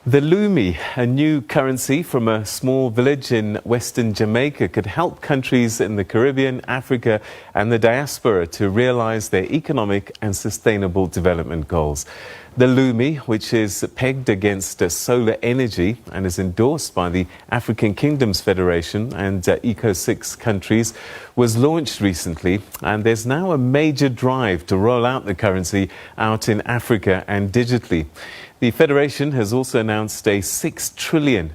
The Lumi, a new currency from a small village in western Jamaica, could help countries in the Caribbean, Africa and the diaspora to realize their economic and sustainable development goals. The Lumi, which is pegged against solar energy and is endorsed by the African Kingdoms Federation and Eco6 countries, was launched recently, and there's now a major drive to roll out the currency out in Africa and digitally. The Federation has also announced a $6 trillion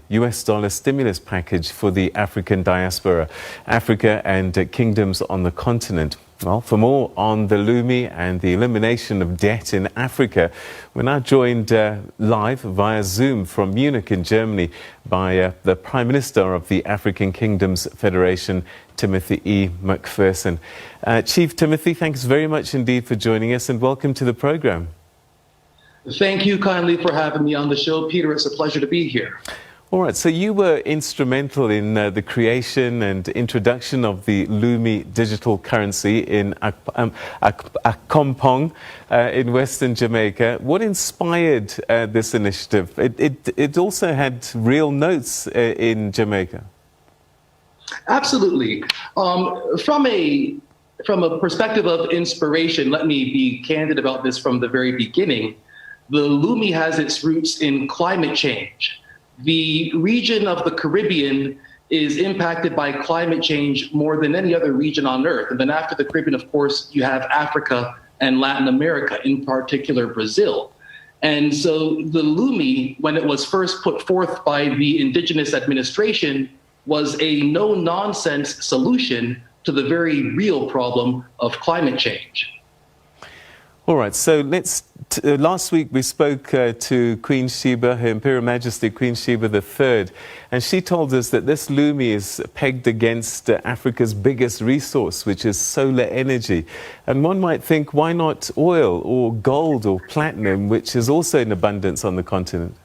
stimulus package for the African diaspora, Africa and kingdoms on the continent. Well, for more on the Lumi and the elimination of debt in Africa, we're now joined live via Zoom from Munich in Germany by the Prime Minister of the African Kingdoms Federation, Timothy E. McPherson. Chief Timothy, thanks very much indeed for joining us and welcome to the program. Thank you kindly for having me on the show, Peter. It's a pleasure to be here. All right, so you were instrumental in the creation and introduction of the Lumi Digital Currency in Accompong in western Jamaica. What inspired this initiative? It also had real notes in Jamaica. Absolutely. From a perspective of inspiration, let me be candid about this from the very beginning. The Lumi has its roots in climate change. The region of the Caribbean is impacted by climate change more than any other region on Earth. And then after the Caribbean, of course, you have Africa and Latin America, in particular Brazil. And so the Lumi, when it was first put forth by the indigenous administration, was a no-nonsense solution to the very real problem of climate change. All right, so last week we spoke to Queen Sheba, Her Imperial Majesty Queen Sheba III, and she told us that this Lumi is pegged against Africa's biggest resource, which is solar energy. And one might think, why not oil or gold or platinum, which is also in abundance on the continent?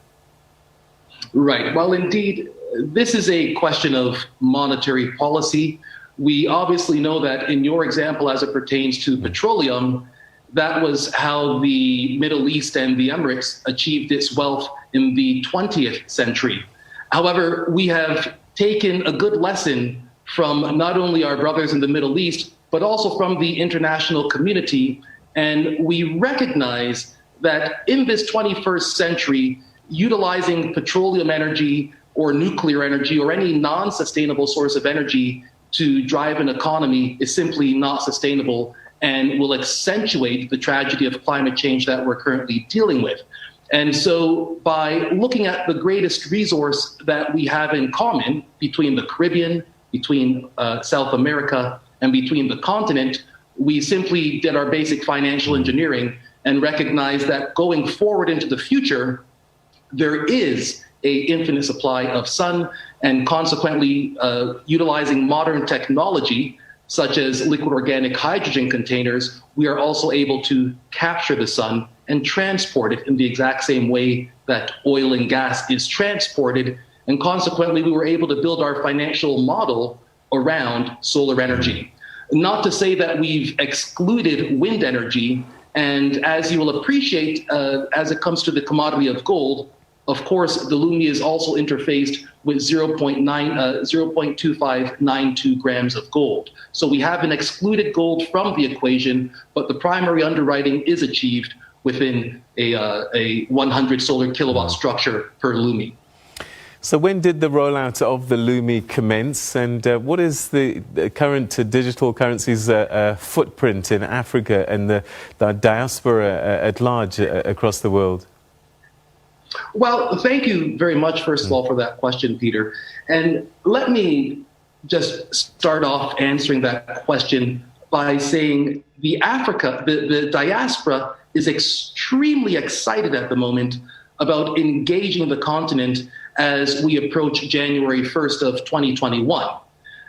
Right. Well, indeed, this is a question of monetary policy. We obviously know that in your example, as it pertains to petroleum, that was how the Middle East and the Emirates achieved its wealth in the 20th century. However, we have taken a good lesson from not only our brothers in the Middle East, but also from the international community. And we recognize that in this 21st century, utilizing petroleum energy or nuclear energy or any non-sustainable source of energy to drive an economy is simply not sustainable and will accentuate the tragedy of climate change that we're currently dealing with. And so by looking at the greatest resource that we have in common between the Caribbean, between South America, and between the continent, we simply did our basic financial engineering and recognized that going forward into the future, there is an infinite supply of sun, and consequently utilizing modern technology, such as liquid organic hydrogen containers, we are also able to capture the sun and transport it in the exact same way that oil and gas is transported. And consequently, we were able to build our financial model around solar energy. Not to say that we've excluded wind energy. And as you will appreciate, as it comes to the commodity of gold, of course, the Lumi is also interfaced with 0.2592 grams of gold. So we haven't excluded gold from the equation, but the primary underwriting is achieved within a 100 solar kilowatt structure per Lumi. So when did the rollout of the Lumi commence, and what is the current digital currency's footprint in Africa and the diaspora at large across the world? Well, thank you very much, first of all, for that question, Peter. And let me just start off answering that question by saying the diaspora is extremely excited at the moment about engaging the continent as we approach January 1st of 2021.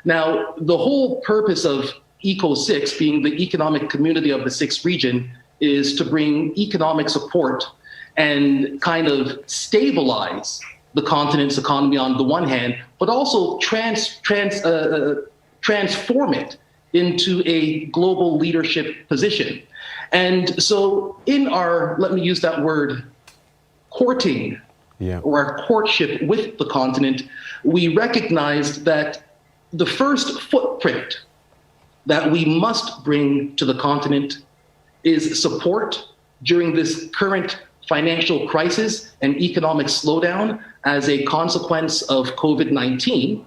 Now, the whole purpose of Eco6, being the economic community of the sixth region, is to bring economic support and kind of stabilize the continent's economy on the one hand, but also transform it into a global leadership position. And so in our, let me use that word, courting or our courtship with the continent, we recognized that the first footprint that we must bring to the continent is support during this current financial crisis and economic slowdown as a consequence of COVID-19.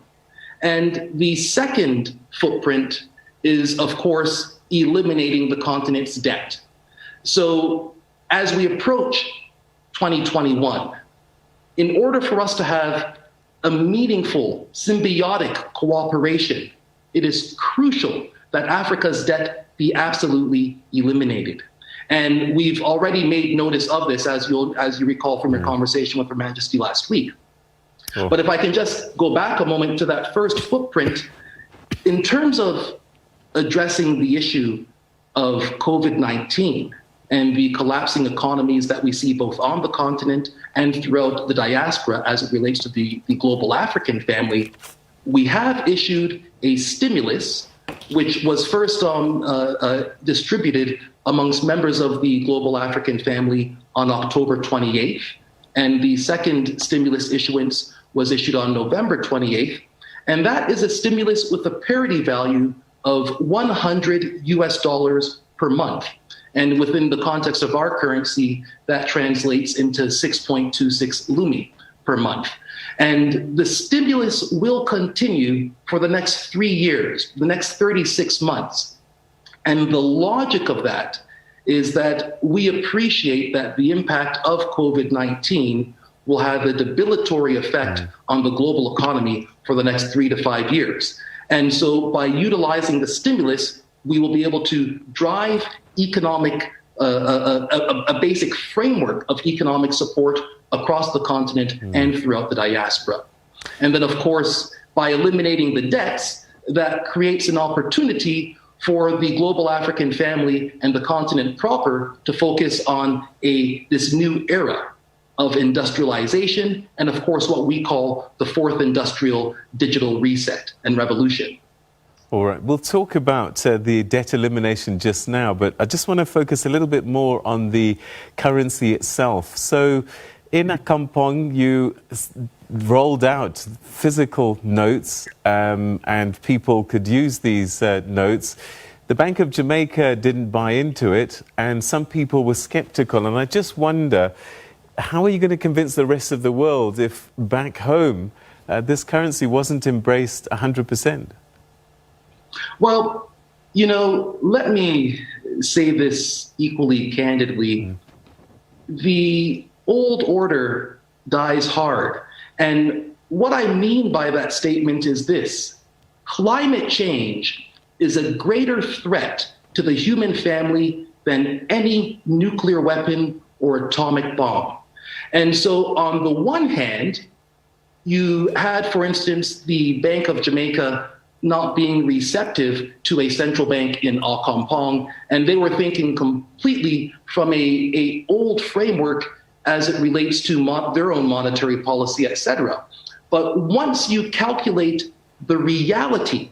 And the second footprint is, of course, eliminating the continent's debt. So as we approach 2021, in order for us to have a meaningful, symbiotic cooperation, it is crucial that Africa's debt be absolutely eliminated. And we've already made notice of this, as you recall from your conversation with Her Majesty last week. Oh. But if I can just go back a moment to that first footprint, in terms of addressing the issue of COVID-19 and the collapsing economies that we see both on the continent and throughout the diaspora as it relates to the global African family, we have issued a stimulus which was first distributed amongst members of the global African family on October 28th. And the second stimulus issuance was issued on November 28th. And that is a stimulus with a parity value of $100 per month. And within the context of our currency, that translates into 6.26 Lumi per month. And the stimulus will continue for the next 3 years, the next 36 months. And the logic of that is that we appreciate that the impact of COVID-19 will have a debilitatory effect on the global economy for the next 3 to 5 years. And so by utilizing the stimulus, we will be able to drive economic, a basic framework of economic support across the continent and throughout the diaspora. And then, of course, by eliminating the debts, that creates an opportunity for the global African family and the continent proper to focus on this new era of industrialization and, of course, what we call the fourth industrial digital reset and revolution. All right, we'll talk about the debt elimination just now, but I just want to focus a little bit more on the currency itself. So in Akampong, you rolled out physical notes and people could use these notes. The Bank of Jamaica didn't buy into it and some people were skeptical. And I just wonder, how are you going to convince the rest of the world if back home this currency wasn't embraced 100%? Well, let me say this equally candidly. The old order dies hard. And what I mean by that statement is this: climate change is a greater threat to the human family than any nuclear weapon or atomic bomb. And so on the one hand, you had, for instance, the Bank of Jamaica not being receptive to a central bank in Akampong, and they were thinking completely from a old framework as it relates to their own monetary policy, etc. But once you calculate the reality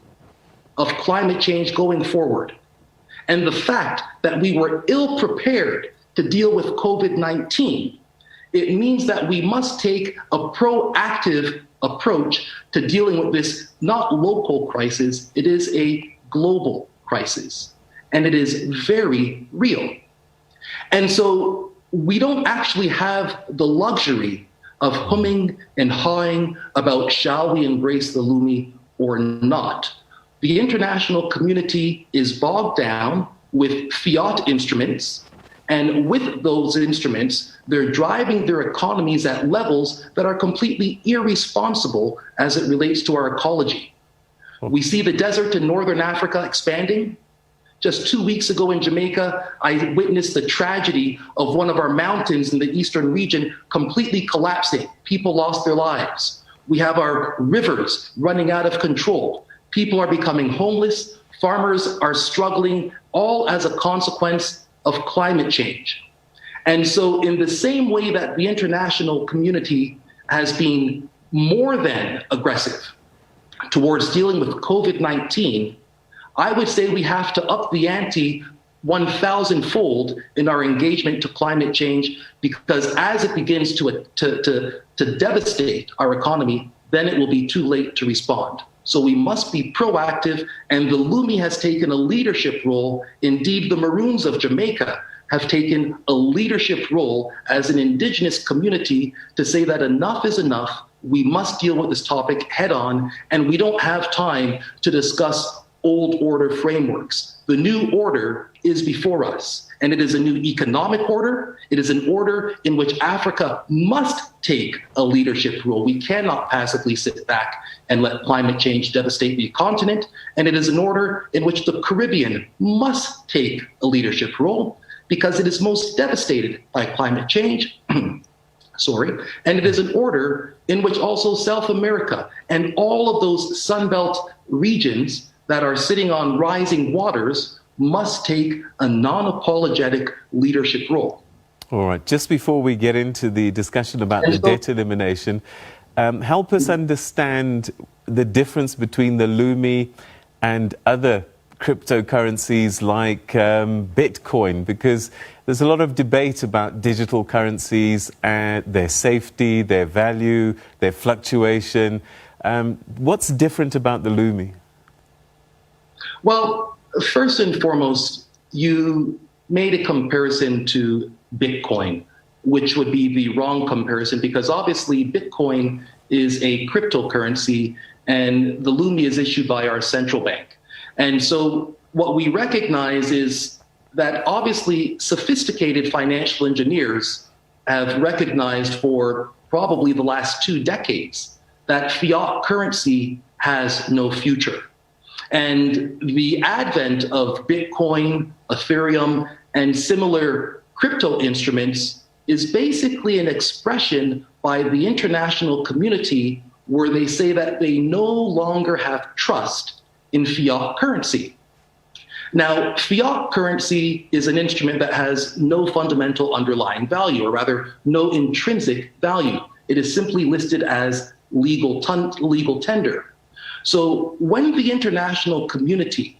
of climate change going forward, and the fact that we were ill prepared to deal with COVID-19, it means that we must take a proactive approach to dealing with this not local crisis, it is a global crisis, and it is very real. And so we don't actually have the luxury of humming and hawing about shall we embrace the Lumi or not. The international community is bogged down with fiat instruments, and with those instruments, they're driving their economies at levels that are completely irresponsible as it relates to our ecology. We see the desert in northern Africa expanding. Just 2 weeks ago in Jamaica, I witnessed the tragedy of one of our mountains in the eastern region completely collapsing. People lost their lives. We have our rivers running out of control. People are becoming homeless. Farmers are struggling, all as a consequence of climate change. And so in the same way that the international community has been more than aggressive towards dealing with COVID-19, I would say we have to up the ante 1,000-fold in our engagement to climate change, because as it begins to devastate our economy, then it will be too late to respond. So we must be proactive, and the Lumi has taken a leadership role. Indeed, the Maroons of Jamaica have taken a leadership role as an indigenous community to say that enough is enough. We must deal with this topic head on, and we don't have time to discuss old order frameworks. The new order is before us, and it is a new economic order. It is an order in which Africa must take a leadership role. We cannot passively sit back and let climate change devastate the continent. And it is an order in which the Caribbean must take a leadership role, because it is most devastated by climate change. And it is an order in which also South America and all of those Sunbelt regions that are sitting on rising waters must take a non-apologetic leadership role. All right, just before we get into the discussion about the debt elimination, help us understand the difference between the Lumi and other cryptocurrencies like Bitcoin, because there's a lot of debate about digital currencies and their safety, their value, their fluctuation. What's different about the Lumi? Well, first and foremost, you made a comparison to Bitcoin, which would be the wrong comparison, because obviously Bitcoin is a cryptocurrency and the Lumi is issued by our central bank. And so what we recognize is that obviously sophisticated financial engineers have recognized for probably the last 2 decades that fiat currency has no future. And the advent of Bitcoin, Ethereum, and similar crypto instruments is basically an expression by the international community where they say that they no longer have trust in fiat currency. Now, fiat currency is an instrument that has no fundamental underlying value, or rather, no intrinsic value. It is simply listed as legal tender. So when the international community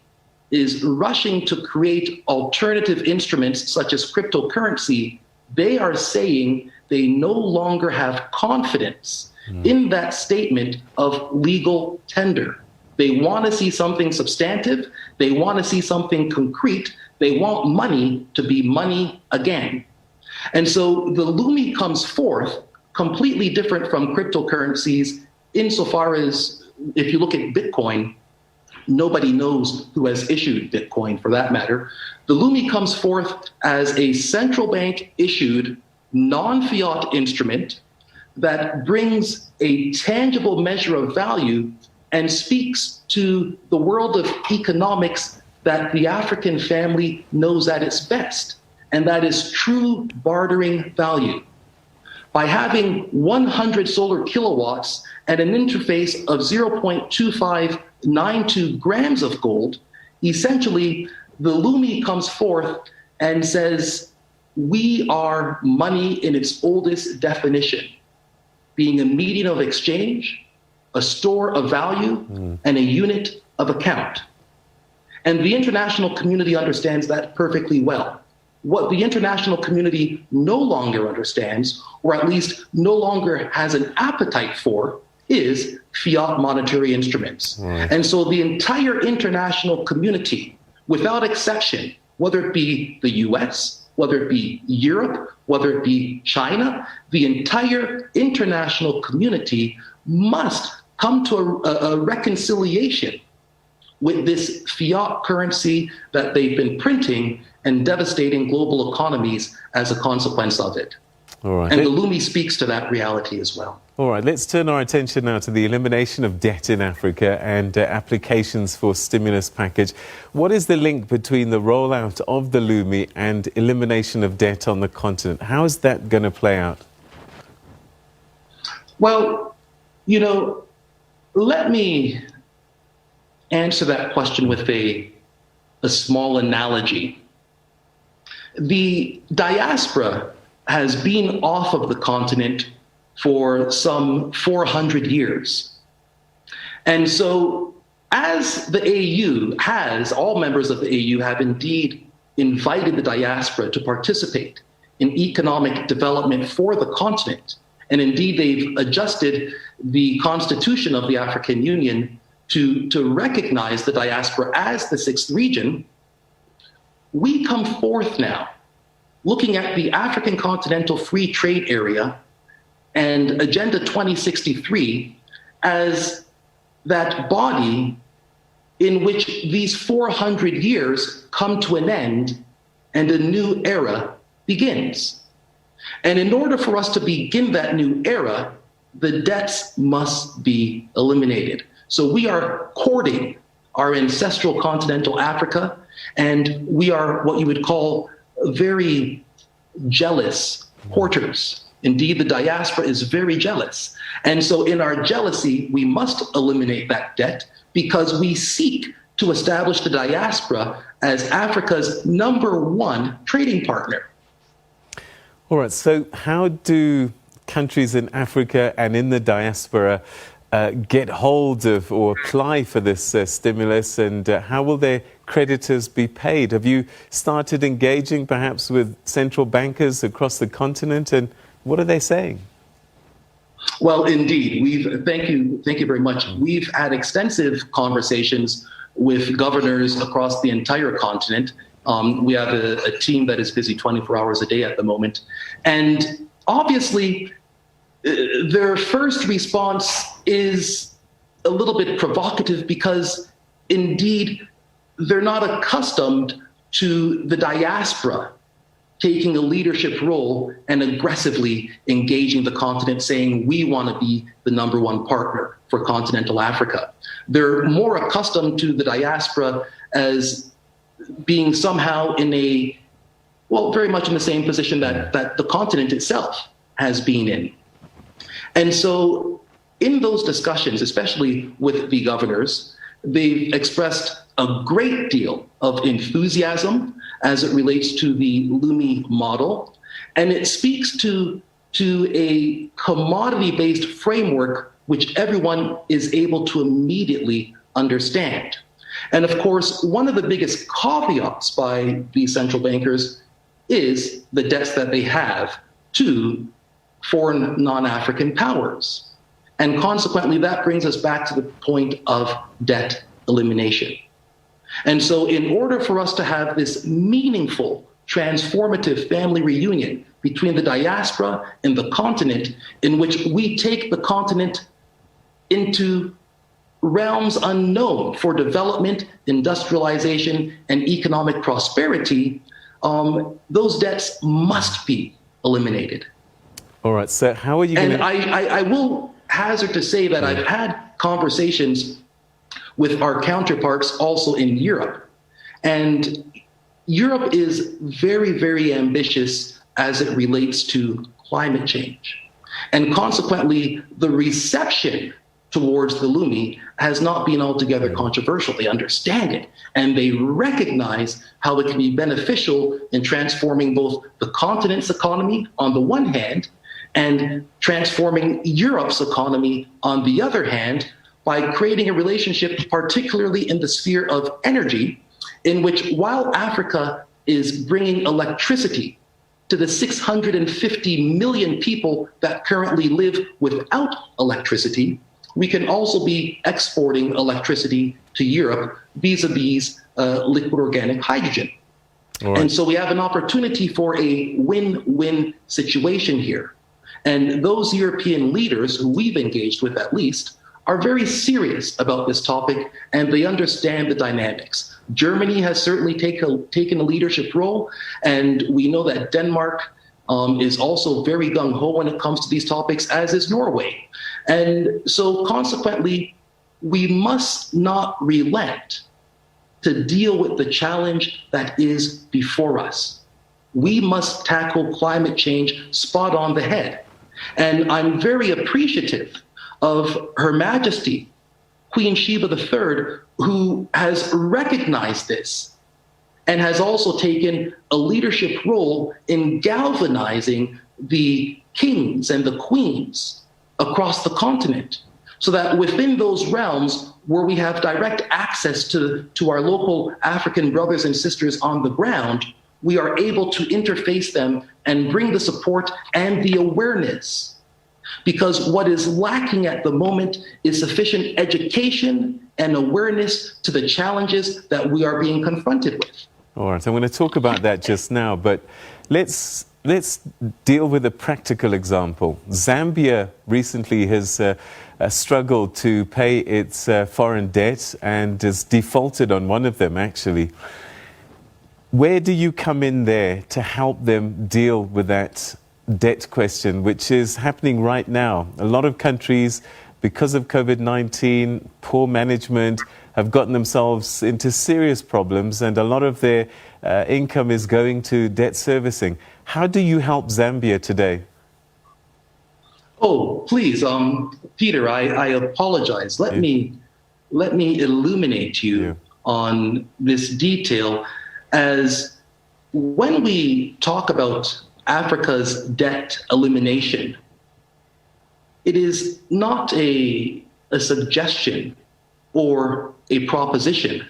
is rushing to create alternative instruments such as cryptocurrency, they are saying they no longer have confidence in that statement of legal tender. They want to see something substantive. They want to see something concrete. They want money to be money again. And so the Lumi comes forth completely different from cryptocurrencies insofar as, if you look at Bitcoin, nobody knows who has issued Bitcoin for that matter. The Lumi comes forth as a central bank issued non-fiat instrument that brings a tangible measure of value and speaks to the world of economics that the African family knows at its best, and that is true bartering value. By having 100 solar kilowatts and an interface of 0.2592 grams of gold, essentially the Lumi comes forth and says, we are money in its oldest definition, being a medium of exchange, a store of value, and a unit of account. And the international community understands that perfectly well. What the international community no longer understands, or at least no longer has an appetite for, is fiat monetary instruments. And so the entire international community, without exception, whether it be the US, whether it be Europe, whether it be China, the entire international community must come to a reconciliation with this fiat currency that they've been printing and devastating global economies as a consequence of it. All right. And the Lumi speaks to that reality as well. All right, let's turn our attention now to the elimination of debt in Africa and applications for stimulus package. What is the link between the rollout of the Lumi and elimination of debt on the continent? How is that going to play out? Well, you know, let me answer that question with a small analogy. The diaspora has been off of the continent for some 400 years. And so as the AU has, all members of the AU have indeed invited the diaspora to participate in economic development for the continent. And indeed, they've adjusted the constitution of the African Union to recognize the diaspora as the sixth region. We come forth now looking at the African Continental Free Trade Area and Agenda 2063 as that body in which these 400 years come to an end and a new era begins. And in order for us to begin that new era, the debts must be eliminated. So we are courting our ancestral continental Africa, and we are what you would call very jealous courters. Indeed, the diaspora is very jealous. And so in our jealousy, we must eliminate that debt because we seek to establish the diaspora as Africa's #1 trading partner. All right, so how do countries in Africa and in the diaspora get hold of or apply for this stimulus, and how will their creditors be paid? Have you started engaging perhaps with central bankers across the continent, and what are they saying? Well, indeed, thank you very much. We've had extensive conversations with governors across the entire continent. We have a team that is busy 24 hours a day at the moment. And obviously, their first response is a little bit provocative because, indeed, they're not accustomed to the diaspora taking a leadership role and aggressively engaging the continent, saying we want to be the #1 partner for continental Africa. They're more accustomed to the diaspora as being somehow very much in the same position that the continent itself has been in. And so in those discussions, especially with the governors, they've expressed a great deal of enthusiasm as it relates to the Lumi model. And it speaks to a commodity-based framework which everyone is able to immediately understand. And of course, one of the biggest caveats by these central bankers is the debts that they have to foreign non-African powers. And consequently, that brings us back to the point of debt elimination. And so in order for us to have this meaningful, transformative family reunion between the diaspora and the continent, in which we take the continent into realms unknown for development, industrialization, and economic prosperity, those debts must be eliminated. All right, so how are you going to... And I will hazard to say that I've had conversations with our counterparts also in Europe. And Europe is very, very ambitious as it relates to climate change. And consequently, the reception towards the Lumi has not been altogether controversial. They understand it, and they recognize how it can be beneficial in transforming both the continent's economy on the one hand and transforming Europe's economy on the other hand by creating a relationship, particularly in the sphere of energy, in which while Africa is bringing electricity to the 650 million people that currently live without electricity, we can also be exporting electricity to Europe vis-a-vis liquid organic hydrogen. Right. And so we have an opportunity for a win-win situation here. And those European leaders who we've engaged with at least are very serious about this topic, and they understand the dynamics. Germany has certainly taken a leadership role, and we know that Denmark is also very gung-ho when it comes to these topics, as is Norway. And so consequently, we must not relent to deal with the challenge that is before us. We must tackle climate change spot on the head. And I'm very appreciative of Her Majesty, Queen Sheba III, who has recognized this and has also taken a leadership role in galvanizing the kings and the queens across the continent, so that within those realms, where we have direct access to our local African brothers and sisters on the ground, we are able to interface them and bring the support and the awareness. Because what is lacking at the moment is sufficient education and awareness to the challenges that we are being confronted with. All right, I'm going to talk about that just now, but let's deal with a practical example. Zambia recently has struggled to pay its foreign debt and has defaulted on one of them, actually. Where do you come in there to help them deal with that debt question, which is happening right now? A lot of countries, because of COVID-19, poor management, have gotten themselves into serious problems, and a lot of their income is going to debt servicing. How do you help Zambia today? Oh, please, Peter, I apologize. Let me illuminate you on this detail, as when we talk about Africa's debt elimination, it is not a suggestion or a proposition.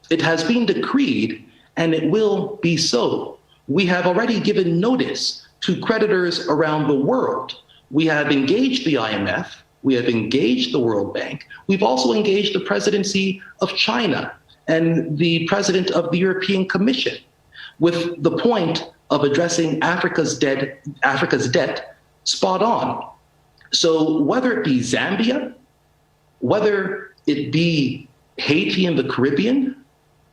It has been decreed, and it will be so. We have already given notice to creditors around the world. We have engaged the IMF, we have engaged the World Bank, we've also engaged the presidency of China and the president of the European Commission, with the point of addressing Africa's debt spot on. So whether it be Zambia, whether it be Haiti in the Caribbean,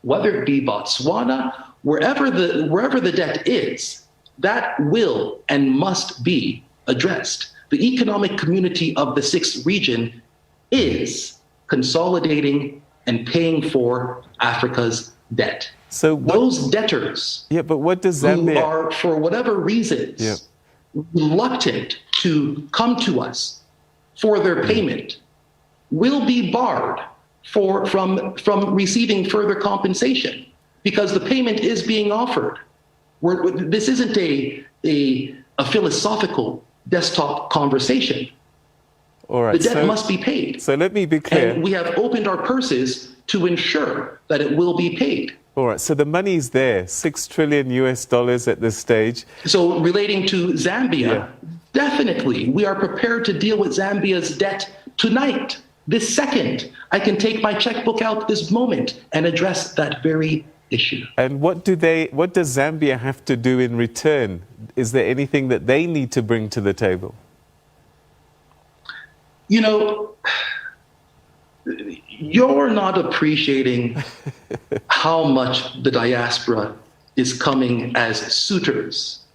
whether it be Botswana, wherever the debt is, that will and must be addressed. The economic community of the sixth region is consolidating and paying for Africa's debt. So those debtors, but what does Zambia, who are, for whatever reasons, reluctant to come to us for their payment, will be barred from receiving further compensation, because the payment is being offered. This isn't a philosophical desktop conversation. All right, the debt must be paid. So let me be clear. And we have opened our purses to ensure that it will be paid. All right, so the money's there, $6 trillion at this stage. So relating to Zambia, definitely, we are prepared to deal with Zambia's debt tonight, this second. I can take my checkbook out this moment and address that very issue. And what does Zambia have to do in return? Is there anything that they need to bring to the table? You know, you're not appreciating how much the diaspora is coming as suitors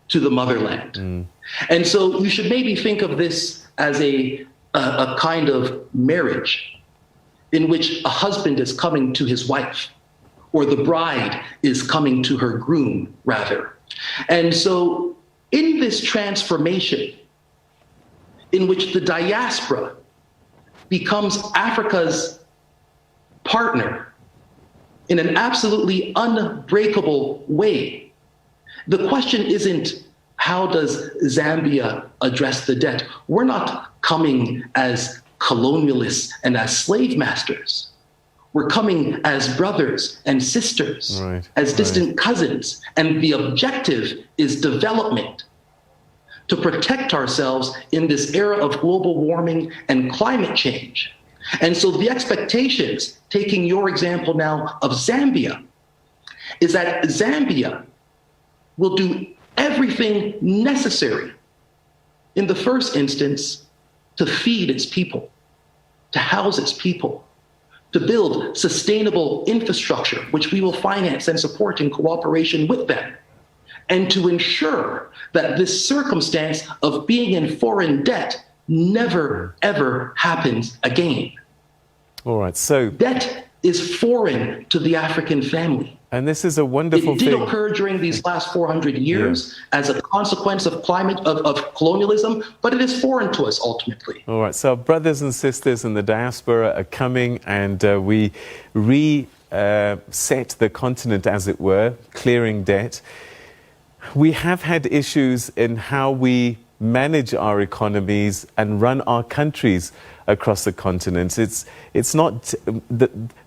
to the motherland. And so you should maybe think of this as a kind of marriage in which a husband is coming to his wife, or the bride is coming to her groom, rather. And so in this transformation, in which the diaspora becomes Africa's partner in an absolutely unbreakable way, the question isn't, how does Zambia address the debt? We're not coming as colonialists and as slave masters. We're coming as brothers and sisters, as distant cousins. And the objective is development, to protect ourselves in this era of global warming and climate change. And so the expectations, taking your example now of Zambia, is that Zambia will do everything necessary in the first instance to feed its people, to house its people, to build sustainable infrastructure, which we will finance and support in cooperation with them, and to ensure that this circumstance of being in foreign debt never, ever happens again. All right, so debt is foreign to the African family. And this is a wonderful thing. It did occur during these last 400 years as a consequence of colonialism, but it is foreign to us ultimately. All right, so our brothers and sisters in the diaspora are coming, and we reset the continent, as it were, clearing debt. We have had issues in how we manage our economies and run our countries across the continent. It's not,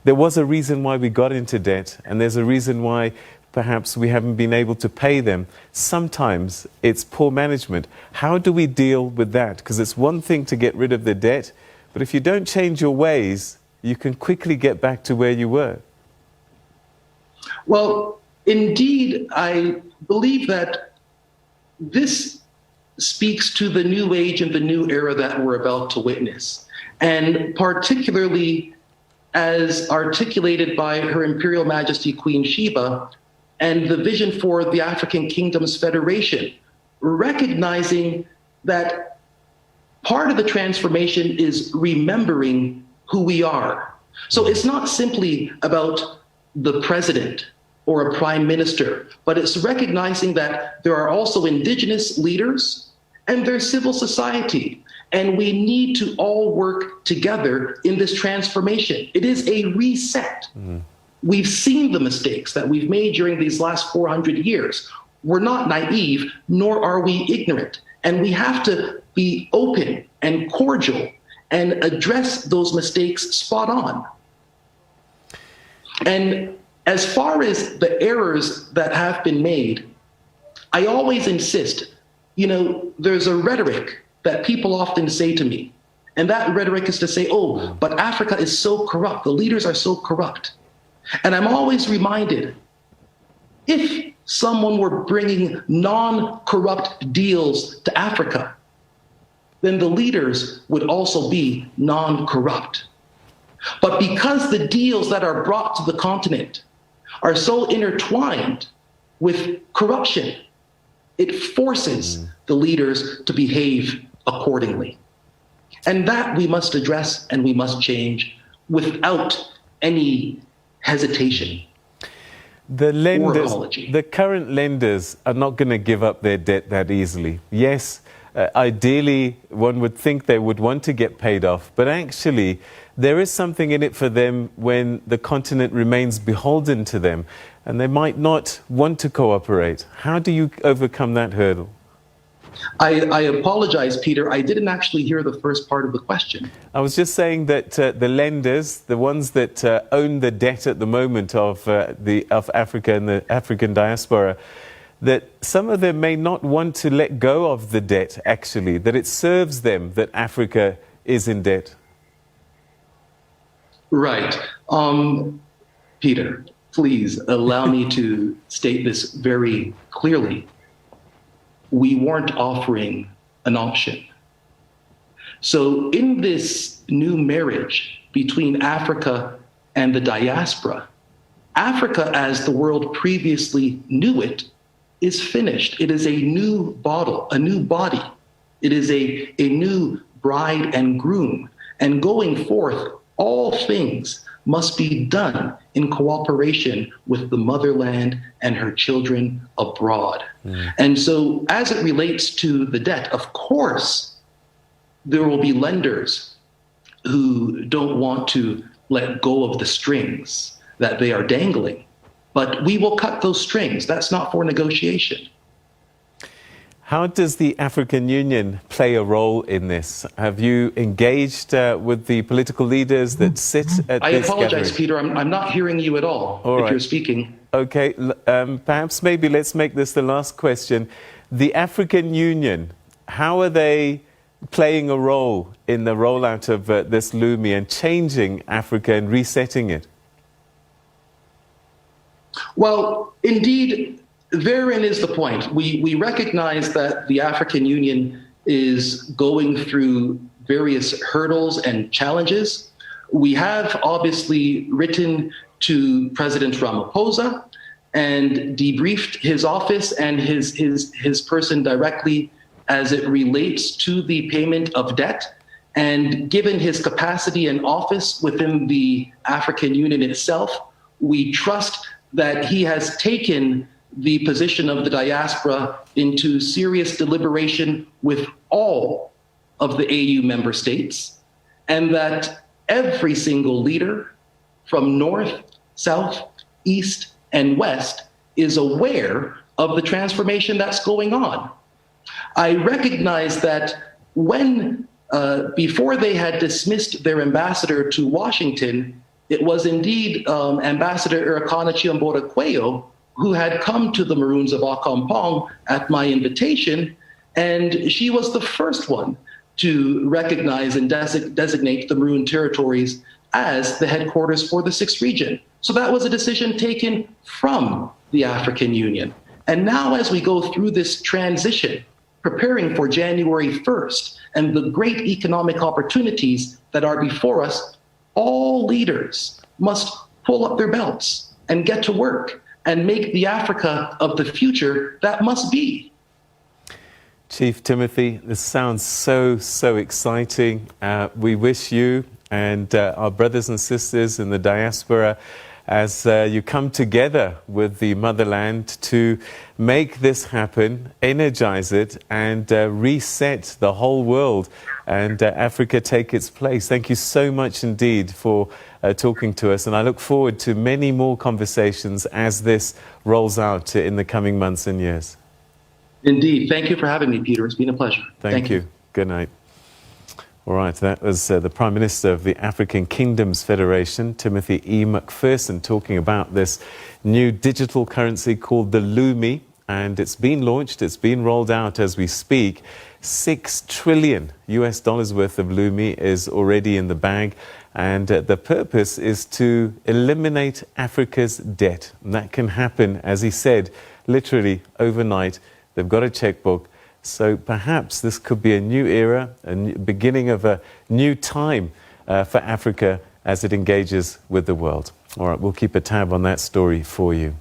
there was a reason why we got into debt, and there's a reason why perhaps we haven't been able to pay them. Sometimes it's poor management. How do we deal with that? Because it's one thing to get rid of the debt, but if you don't change your ways, you can quickly get back to where you were. Well, indeed, I believe that this speaks to the new age and the new era that we're about to witness, and particularly as articulated by Her Imperial Majesty Queen Sheba and the vision for the African Kingdoms Federation, recognizing that part of the transformation is remembering who we are. So it's not simply about the president or a prime minister, but it's recognizing that there are also indigenous leaders and there's civil society. And we need to all work together in this transformation. It is a reset. We've seen the mistakes that we've made during these last 400 years. We're not naive, nor are we ignorant. And we have to be open and cordial and address those mistakes spot on. And as far as the errors that have been made, I always insist, there's a rhetoric that people often say to me, and that rhetoric is to say, oh, but Africa is so corrupt, the leaders are so corrupt. And I'm always reminded, if someone were bringing non-corrupt deals to Africa, then the leaders would also be non-corrupt. But because the deals that are brought to the continent are so intertwined with corruption, it forces the leaders to behave accordingly. And that we must address and we must change without any hesitation. The current lenders are not going to give up their debt that easily. Yes, ideally, one would think they would want to get paid off, but actually, there is something in it for them when the continent remains beholden to them, and they might not want to cooperate. How do you overcome that hurdle? I apologize, Peter. I didn't actually hear the first part of the question. I was just saying that the lenders, the ones that own the debt at the moment of Africa and the African diaspora, that some of them may not want to let go of the debt, actually, that it serves them that Africa is in debt. Right. Peter, please allow me to state this very clearly. We weren't offering an option. So in this new marriage between Africa and the diaspora, Africa as the world previously knew it is finished. It is a new body. It is a new bride and groom. And going forth, all things must be done in cooperation with the motherland and her children abroad. And so as it relates to the debt, of course, there will be lenders who don't want to let go of the strings that they are dangling, but we will cut those strings. That's not for negotiation. How does the African Union play a role in this? Have you engaged with the political leaders that sit at this I apologize, gathering? Peter. I'm not hearing you at all if you're speaking. Okay, perhaps maybe let's make this the last question. The African Union, how are they playing a role in the rollout of this Lumi and changing Africa and resetting it? Well, indeed, therein is the point. We recognize that the African Union is going through various hurdles and challenges. We have obviously written to President Ramaphosa and debriefed his office and his person directly as it relates to the payment of debt. And given his capacity and office within the African Union itself, we trust that he has taken the position of the diaspora into serious deliberation with all of the AU member states, and that every single leader from north, south, east, and west is aware of the transformation that's going on. I recognize that when, before they had dismissed their ambassador to Washington, it was indeed Ambassador Iracana Chiambora Cuello who had come to the Maroons of Accompong at my invitation, and she was the first one to recognize and designate the Maroon territories as the headquarters for the 6th region. So that was a decision taken from the African Union. And now as we go through this transition, preparing for January 1st and the great economic opportunities that are before us, all leaders must pull up their belts and get to work and make the Africa of the future that must be. Chief Timothy, this sounds so exciting. We wish you and our brothers and sisters in the diaspora, as you come together with the motherland to make this happen, energize it, and reset the whole world, and Africa take its place. Thank you so much indeed for talking to us, and I look forward to many more conversations as this rolls out in the coming months and years. Indeed. Thank you for having me, Peter. It's been a pleasure. Thank you. Good night. All right, that was the Prime Minister of the African Kingdoms Federation, Timothy E. McPherson, talking about this new digital currency called the Lumi, and it's been launched, it's been rolled out as we speak. $6 trillion worth of Lumi is already in the bag, and the purpose is to eliminate Africa's debt. And that can happen, as he said, literally overnight. They've got a checkbook. So perhaps this could be a new era, beginning of a new time for Africa as it engages with the world. All right, we'll keep a tab on that story for you.